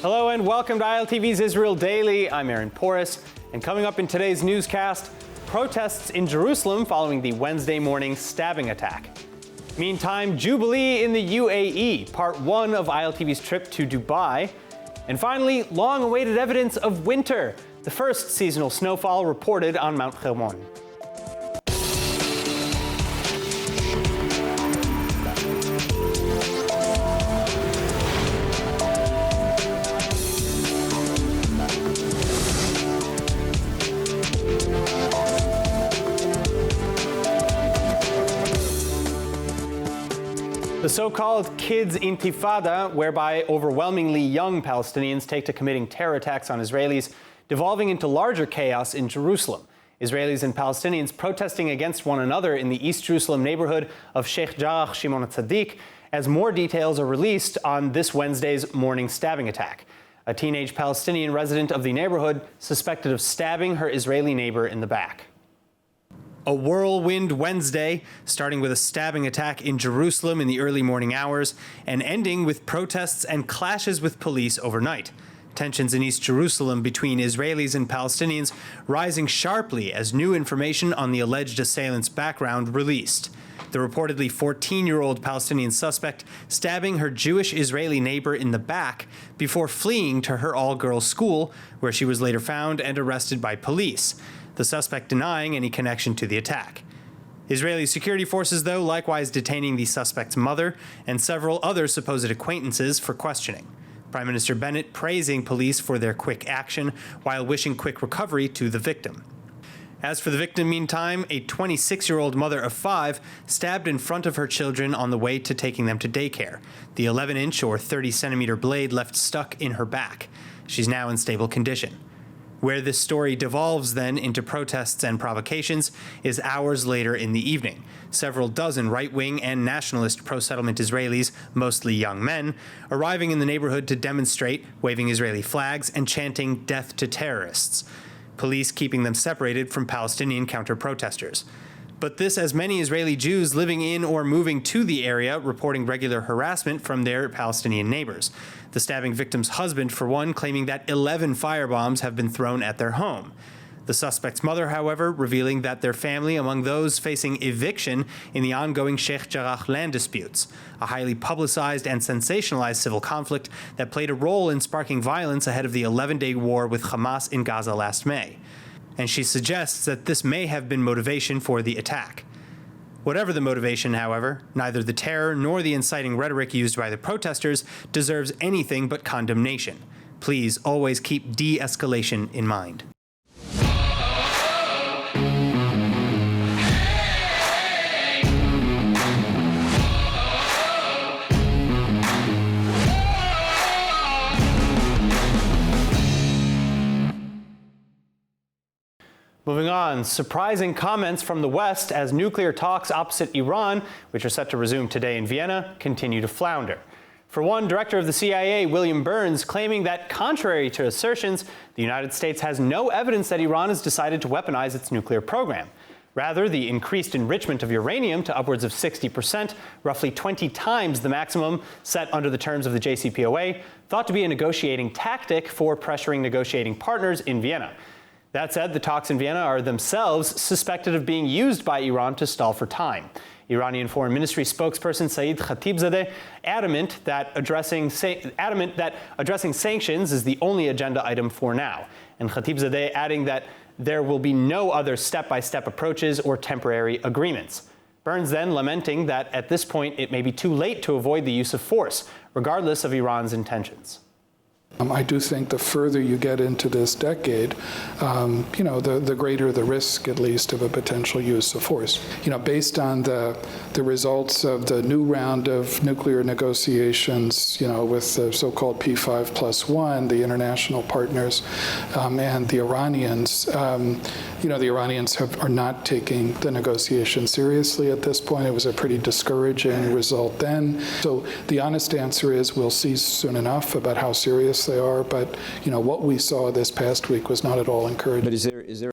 Hello and welcome to ILTV's Israel Daily. I'm Aaron Porras, and coming up in today's newscast, protests in Jerusalem following the Wednesday morning stabbing attack. Meantime, Jubilee in the U.A.E., part one of ILTV's trip to Dubai. And finally, long-awaited evidence of winter, the first seasonal snowfall reported on Mount Hermon. The so-called Kids Intifada, whereby overwhelmingly young Palestinians take to committing terror attacks on Israelis, devolving into larger chaos in Jerusalem. Israelis and Palestinians protesting against one another in the East Jerusalem neighborhood of Sheikh Jarrah Shimon HaTzadik, as more details are released on this Wednesday's morning stabbing attack. A teenage Palestinian resident of the neighborhood suspected of stabbing her Israeli neighbor in the back. A whirlwind Wednesday, starting with a stabbing attack in Jerusalem in the early morning hours and ending with protests and clashes with police overnight. Tensions in East Jerusalem between Israelis and Palestinians rising sharply as new information on the alleged assailant's background released. The reportedly 14-year-old Palestinian suspect stabbing her Jewish Israeli neighbor in the back before fleeing to her all-girls school, where she was later found and arrested by police. The suspect denying any connection to the attack. Israeli security forces, though, likewise detaining the suspect's mother and several other supposed acquaintances for questioning. Prime Minister Bennett praising police for their quick action while wishing quick recovery to the victim. As for the victim, meantime, a 26-year-old mother of 5 stabbed in front of her children on the way to taking them to daycare. The 11-inch or 30-centimeter blade left stuck in her back. She's now in stable condition. Where this story devolves then into protests and provocations is hours later in the evening. Several dozen right-wing and nationalist pro-settlement Israelis, mostly young men, arriving in the neighborhood to demonstrate, waving Israeli flags and chanting "Death to Terrorists." Police keeping them separated from Palestinian counter-protesters. But this as many Israeli Jews living in or moving to the area reporting regular harassment from their Palestinian neighbors. The stabbing victim's husband, for one, claiming that 11 firebombs have been thrown at their home. The suspect's mother, however, revealing that their family among those facing eviction in the ongoing Sheikh Jarrah land disputes, a highly publicized and sensationalized civil conflict that played a role in sparking violence ahead of the 11-day war with Hamas in Gaza last May. And she suggests that this may have been motivation for the attack. Whatever the motivation, however, neither the terror nor the inciting rhetoric used by the protesters deserves anything but condemnation. Please always keep de-escalation in mind. Moving on, surprising comments from the West as nuclear talks opposite Iran, which are set to resume today in Vienna, continue to flounder. For one, Director of the CIA, William Burns, claiming that, contrary to assertions, the United States has no evidence that Iran has decided to weaponize its nuclear program. Rather, the increased enrichment of uranium to upwards of 60%, roughly 20 times the maximum set under the terms of the JCPOA, thought to be a negotiating tactic for pressuring negotiating partners in Vienna. That said, the talks in Vienna are themselves suspected of being used by Iran to stall for time. Iranian Foreign Ministry spokesperson Saeed Khatibzadeh adamant that addressing sanctions is the only agenda item for now. And Khatibzadeh adding that there will be no other step-by-step approaches or temporary agreements. Burns then lamenting that at this point it may be too late to avoid the use of force, regardless of Iran's intentions. I do think the further you get into this decade, the greater the risk, at least, of a potential use of force. Based on the results of the new round of nuclear negotiations, with the so-called P5+1, the international partners, and the Iranians, the Iranians are not taking the negotiations seriously at this point. It was a pretty discouraging result then. So the honest answer is we'll see soon enough about how serious they are, but what we saw this past week was not at all encouraging. But is there